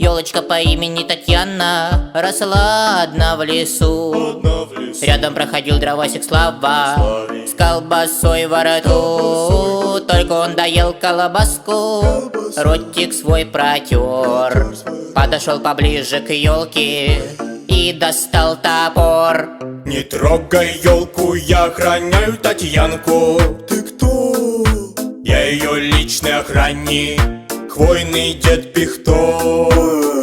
Ёлочка по имени Татьяна росла одна в лесу. Рядом проходил дровосек Слава с колбасой во рту. Только он доел колбаску, ротик свой протер. Подошел поближе к елке и достал топор. Не трогай елку, я охраняю Татьянку. Ты кто? Я ее личный охранник, хвойный дед Пихто.